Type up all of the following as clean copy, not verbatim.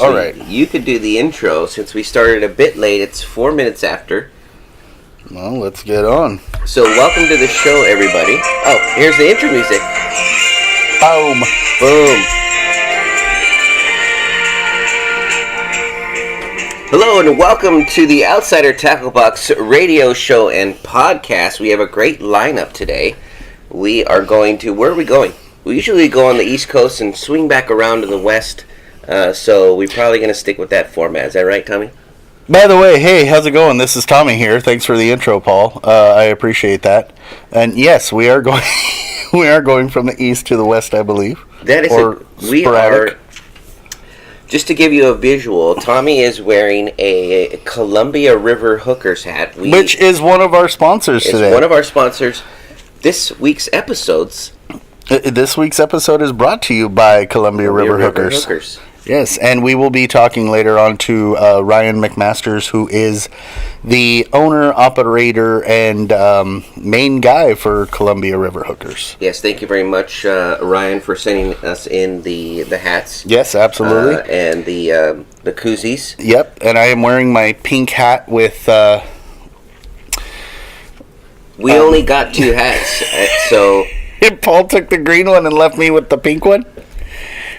So All right. you could do the intro since we started a bit late. It's 4 minutes after. Well, let's get on. So welcome to the show, everybody. Oh, here's the intro music. Boom. Boom. Hello and welcome to the Outsider Tackle Box radio show and podcast. We have a great lineup today. We are going to... Where are we going? We usually go on the East Coast and swing back around to the West. So we're probably going to stick with that format. Is that right, Tommy? By the way, hey, how's it going? This is Tommy here. Thanks for the intro, Paul. I appreciate that. And yes, we are going we are going from the east to the west, I believe. That is we sporadic. are... Just to give you a visual, Tommy is wearing a Columbia River Hookers hat. Which is one of our sponsors today. It's one of our sponsors. This week's episode is brought to you by Columbia River Hookers. Yes, and we will be talking later on to Ryan McMasters, who is the owner, operator, and main guy for Columbia River Hookers. Yes, thank you very much, Ryan, for sending us in the hats. Yes, absolutely. And the koozies. Yep, and I am wearing my pink hat with... we only got two hats, so... Paul took the green one and left me with the pink one.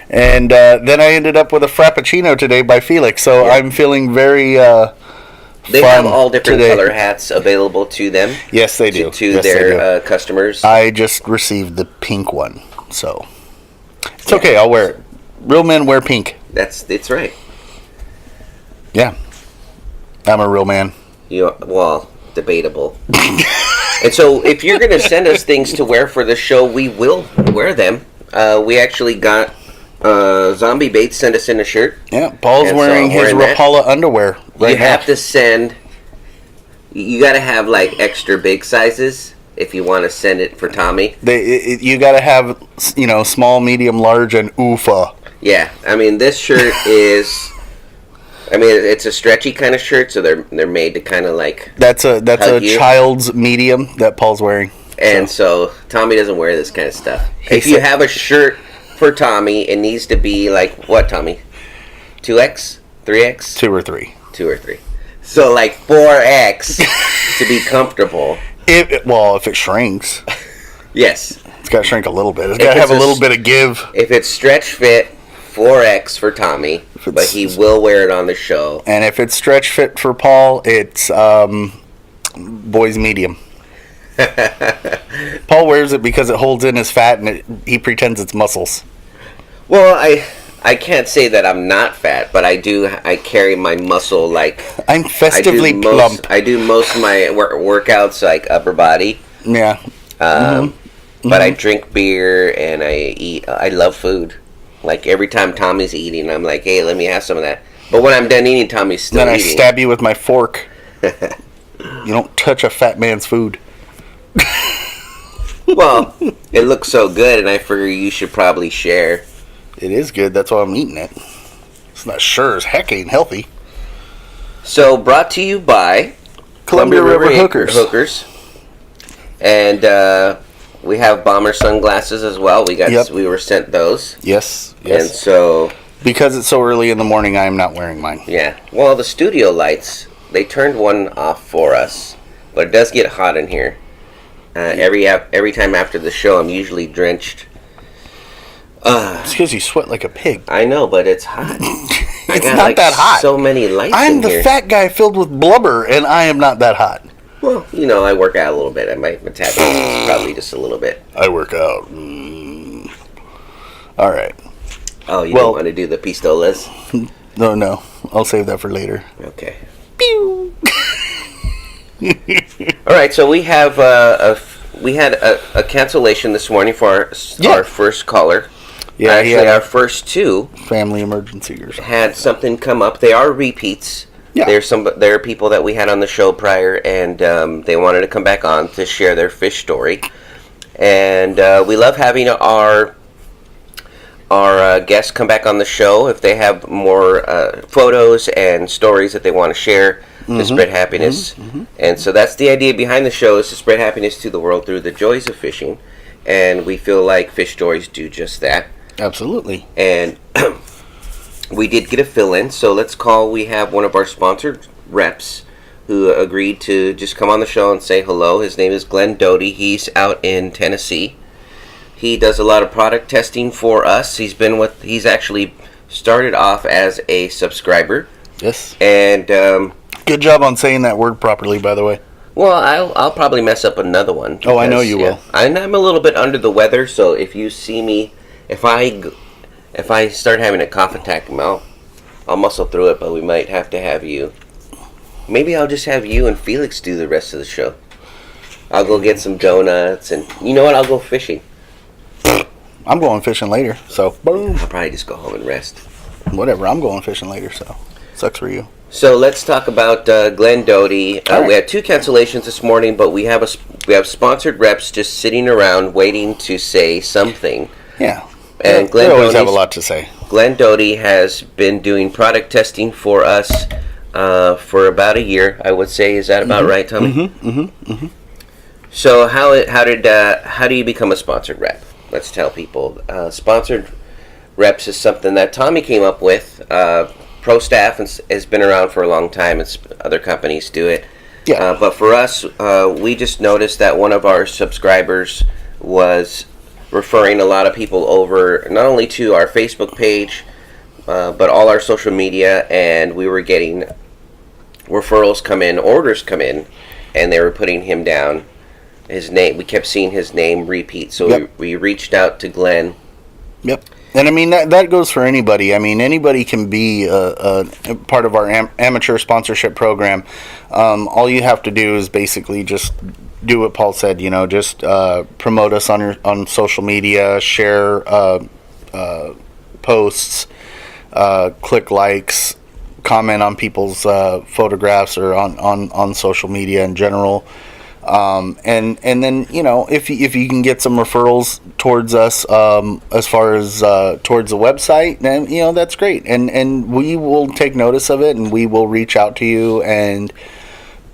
And then I ended up with a Frappuccino today by Felix, so yeah. I'm feeling very They fun have all different today. color hats available to them. Yes, they do. To yes, their customers. I just received the pink one, so it's okay. I'll wear it. Real men wear pink. It's right. Yeah, I'm a real man. Well, debatable. And so, if you're going to send us things to wear for the show, we will wear them. We actually got Zombie Bates sent us in a shirt. Yeah, Paul's wearing his Rapala underwear. You have to send. You got to have like extra big sizes if you want to send it for Tommy. You got to have small, medium, large, and UFA. Yeah, I mean this shirt is. I mean, it's a stretchy kind of shirt, so they're made to kind of like. That's a child's medium that Paul's wearing. And so Tommy doesn't wear this kind of stuff. If you have a shirt for Tommy, it needs to be like what, Tommy? 2X, 3X, 2 or 3, 2 or 3. So like 4X to be comfortable. If it shrinks, yes, it's got to shrink a little bit. It's got to have a little bit of give. If it's stretch fit. 4X for Tommy, but he will wear it on the show. And if it's stretch fit for Paul, it's boys medium. Paul wears it because it holds in his fat and he pretends it's muscles. Well, I can't say that I'm not fat, but I carry my muscle like... I'm festively plump. I do most of my workouts like upper body. Yeah. But I drink beer and I eat... I love food. Like, every time Tommy's eating, I'm like, hey, let me have some of that. But when I'm done eating, Tommy's still eating. Then I stab you with my fork. You don't touch a fat man's food. Well, it looks so good, and I figure you should probably share. It is good. That's why I'm eating it. It's not sure as heck ain't healthy. So, brought to you by... Columbia River Hookers. And, we have bomber sunglasses as well. We were sent those. Yes. And so... Because it's so early in the morning, I am not wearing mine. Yeah. Well, the studio lights, they turned one off for us. But it does get hot in here. Every time after the show, I'm usually drenched. It's because you sweat like a pig. I know, but it's hot. It's not that hot. So many lights I'm the fat guy filled with blubber, and I am not that hot. Well, I work out a little bit. My metabolism is probably just a little bit. I work out. All right. Oh, you don't want to do the pistolas? No. I'll save that for later. Okay. Pew! All right, so we have we had a cancellation this morning for our first caller. Yeah, actually, our first two family emergency had something come up. They are repeats. Yeah. There are people that we had on the show prior, and they wanted to come back on to share their fish story. And we love having our guests come back on the show if they have more photos and stories that they want to share to spread happiness. And so that's the idea behind the show, is to spread happiness to the world through the joys of fishing. And we feel like fish stories do just that. Absolutely. And we did get a fill-in, so we have one of our sponsored reps who agreed to just come on the show and say hello. His name is Glenn Doty. He's out in Tennessee. He does a lot of product testing for us. He's actually started off as a subscriber. Yes. And good job on saying that word properly, by the way. Well, I'll probably mess up another one. Because, I know you will. I'm a little bit under the weather, so if you see me, if I start having a cough attack, I'll muscle through it, but we might have to have you. Maybe I'll just have you and Felix do the rest of the show. I'll go get some donuts, and you know what? I'll go fishing. I'm going fishing later, so boom. I'll probably just go home and rest. Whatever, I'm going fishing later, so sucks for you. So let's talk about Glenn Doty. Right. We had 2 cancellations this morning, but we have sponsored reps just sitting around waiting to say something. Yeah, and they always have a lot to say. Glenn Doty has been doing product testing for us for about a year, I would say. Is that about right, Tommy? So how do you become a sponsored rep? Let's tell people. Sponsored reps is something that Tommy came up with. Pro Staff has been around for a long time. Other companies do it. Yeah. But for us, we just noticed that one of our subscribers was referring a lot of people over, not only to our Facebook page, but all our social media, and we were getting referrals come in, orders come in, and they were putting him down. His name, we kept seeing his name repeat, so we reached out to Glenn. Yep. And I mean, that goes for anybody. I mean, anybody can be a part of our amateur sponsorship program. All you have to do is basically just do what Paul said, just promote us on social media, share posts, click likes, comment on people's photographs or on social media in general. And then if you can get some referrals towards us as far as towards the website, then that's great, and we will take notice of it, and we will reach out to you and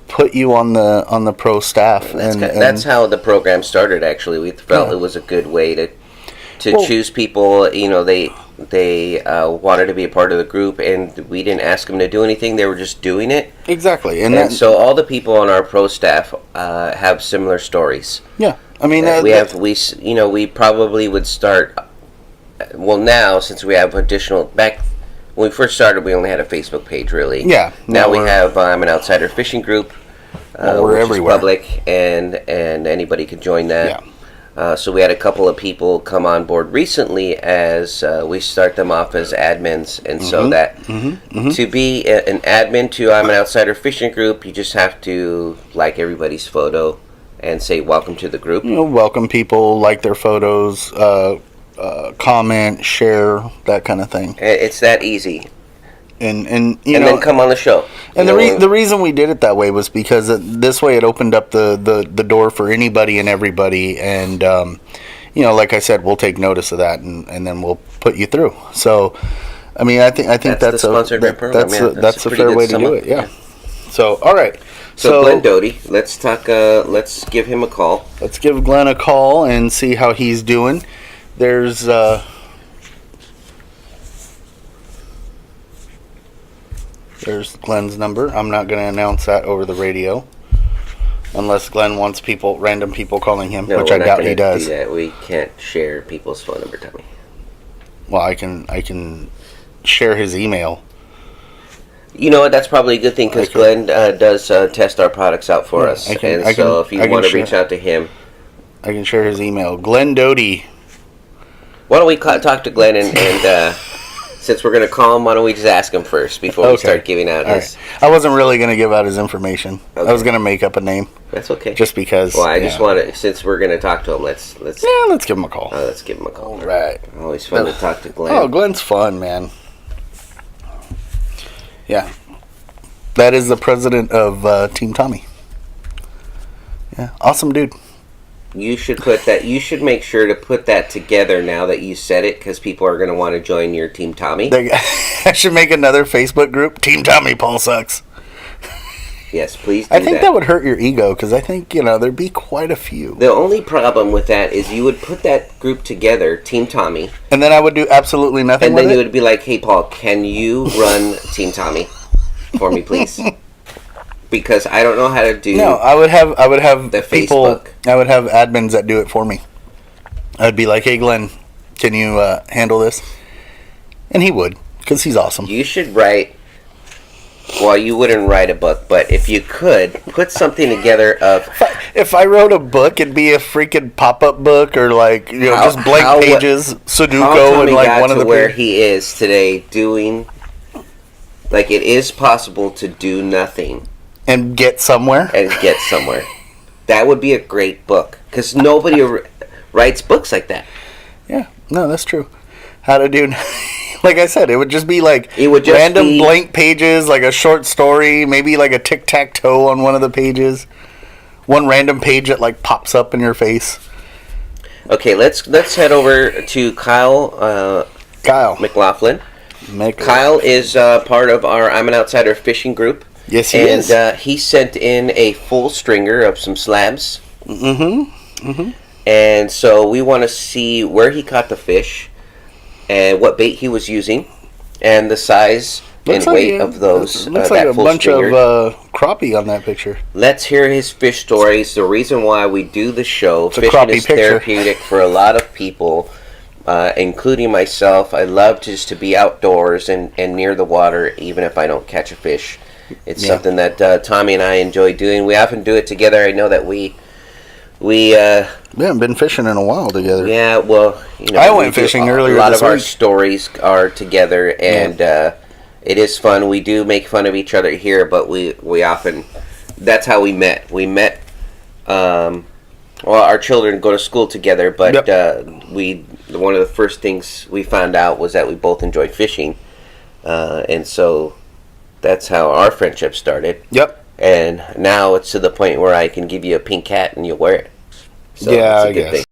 put you on the pro staff. That's how the program started. Actually, we felt it was a good way to choose people. They wanted to be a part of the group, and we didn't ask them to do anything. They were just doing it. Exactly. And so all the people on our pro staff have similar stories. Yeah. I mean, we probably would start, now, since we have back when we first started, we only had a Facebook page, really. Yeah. Now we have an Outsider Fishing Group, we're which everywhere. is public, and anybody could join that. Yeah. So we had a couple of people come on board recently as we start them off as admins, and so that to be an admin to I'm an Outsider Fishing Group, you just have to like everybody's photo and say welcome to the group. Welcome people, like their photos, comment, share, that kind of thing. It's that easy. And then come on the show. And the reason we did it that way was because this way it opened up the door for anybody and everybody, and like I said, we'll take notice of that, and then we'll put you through. So, I mean, I think that's a fair way to do it. Yeah. So, all right. So Glenn Doty, let's talk. Let's give him a call. Let's give Glenn a call and see how he's doing. There's Glenn's number. I'm not going to announce that over the radio, unless Glenn wants random people calling him, which I doubt he does. Do that. We can't share people's phone number, Tommy. Well, I can share his email. You know what? That's probably a good thing because Glenn does test our products out for us. So if you want to reach out to him, I can share his email. Glenn Doty. Why don't we talk to Glenn and since we're going to call him, why don't we just ask him first before we start giving out his... Right. I wasn't really going to give out his information. Okay. I was going to make up a name. That's okay. Just because... Well, I just want to... Since we're going to talk to him, let's give him a call. Let's give him a call. All right. Always fun to talk to Glenn. Oh, Glenn's fun, man. Yeah. That is the president of Team Tommy. Yeah. Awesome dude. You should put that. You should make sure to put that together now that you said it, because people are going to want to join your Team Tommy. I should make another Facebook group. Team Tommy, Paul sucks. Yes, please do I think that would hurt your ego because I think, there'd be quite a few. The only problem with that is you would put that group together, Team Tommy. And then I would do absolutely nothing with it? And then you would be like, hey, Paul, can you run Team Tommy for me, please? Because I don't know how to do. No, I would have the people. Facebook. I would have admins that do it for me. I'd be like, "Hey, Glenn, can you handle this?" And he would, because he's awesome. You should write. Well, you wouldn't write a book, but if you could put something together of. If I wrote a book, it'd be a freaking pop-up book or just blank pages, Sudoku, and one of the where he is today doing. Like it is possible to do nothing. And get somewhere? That would be a great book. Because nobody writes books like that. Yeah. No, that's true. How to do... Like I said, it would just be random blank pages, like a short story, maybe like a tic-tac-toe on one of the pages. One random page that pops up in your face. Okay, let's head over to Kyle McLaughlin. Kyle is part of our I'm an Outsider fishing group. Yes, he is. And he sent in a full stringer of some slabs. And so we want to see where he caught the fish and what bait he was using and the size and weight of those. Looks like a bunch of crappie on that picture. Let's hear his fish stories. The reason why we do the show. Fishing is therapeutic for a lot of people. Including myself. I love just to be outdoors and near the water, even if I don't catch a fish. It's something that Tommy and I enjoy doing. We often do it together. I know that we haven't been fishing in a while together. Yeah, well, I went fishing earlier. A lot of our stories are together, and it is fun. We do make fun of each other here, but we often. That's how we met. We met. Well, our children go to school together, but one of the first things we found out was that we both enjoy fishing, and so that's how our friendship started. Yep. And now it's to the point where I can give you a pink hat and you'll wear it. So yeah, it's a good thing.